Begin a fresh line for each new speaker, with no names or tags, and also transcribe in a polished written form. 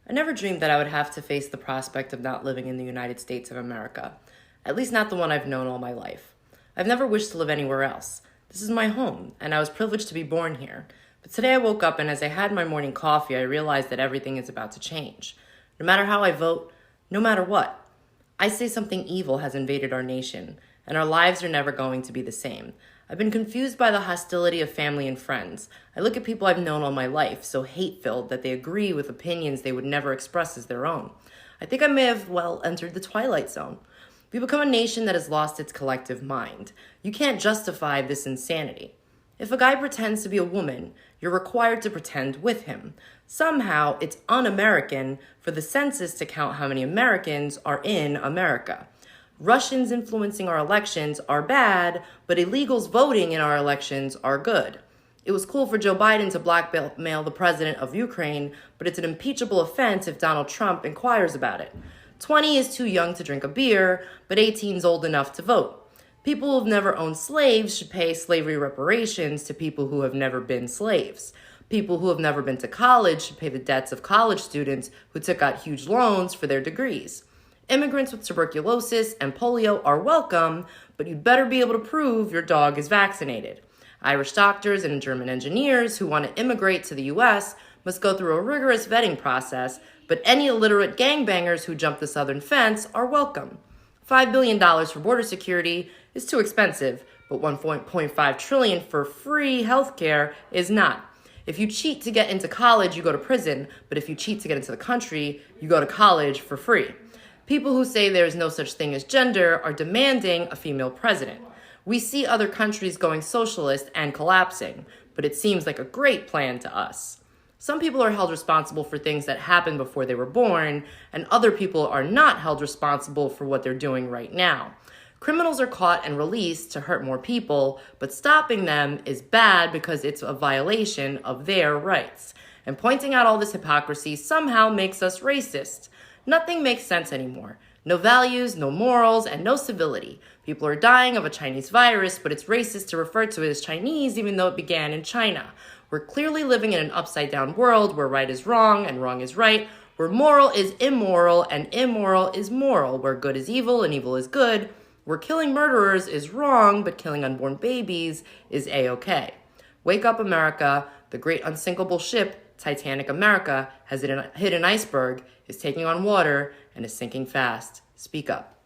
I never dreamed that I would have to face the prospect of not living in the United States of America, at least not the one I've known all my life. I've never wished to live anywhere else. This is my home, and I was privileged to be born here. But today I woke up and as I had my morning coffee, I realized that everything is about to change. No matter how I vote, no matter what, I say something evil has invaded our nation, and our lives are never going to be the same. I've been confused by the hostility of family and friends. I look at people I've known all my life, so hate-filled that they agree with opinions they would never express as their own. I think I may have entered the twilight zone. We become a nation that has lost its collective mind. You can't justify this insanity. If a guy pretends to be a woman, you're required to pretend with him. Somehow, it's un-American for the census to count how many Americans are in America. Russians influencing our elections are bad, but illegals voting in our elections are good. It was cool for Joe Biden to blackmail the president of Ukraine, but it's an impeachable offense if Donald Trump inquires about it. 20 is too young to drink a beer, but 18 is old enough to vote. People who have never owned slaves should pay slavery reparations to people who have never been slaves. People who have never been to college should pay the debts of college students who took out huge loans for their degrees. Immigrants with tuberculosis and polio are welcome, but you'd better be able to prove your dog is vaccinated. Irish doctors and German engineers who want to immigrate to the U.S. must go through a rigorous vetting process, but any illiterate gangbangers who jump the southern fence are welcome. $5 billion for border security is too expensive, but $1.5 trillion for free healthcare is not. If you cheat to get into college, you go to prison, but if you cheat to get into the country, you go to college for free. People who say there is no such thing as gender are demanding a female president. We see other countries going socialist and collapsing, but it seems like a great plan to us. Some people are held responsible for things that happened before they were born, and other people are not held responsible for what they're doing right now. Criminals are caught and released to hurt more people, but stopping them is bad because it's a violation of their rights. And pointing out all this hypocrisy somehow makes us racist. Nothing makes sense anymore. No values, no morals, and no civility. People are dying of a Chinese virus, but it's racist to refer to it as Chinese even though it began in China. We're clearly living in an upside-down world where right is wrong and wrong is right, where moral is immoral and immoral is moral, where good is evil and evil is good, where killing murderers is wrong but killing unborn babies is A-okay. Wake up, America. The great unsinkable ship, Titanic America, has hit an iceberg, is taking on water, and is sinking fast. Speak up.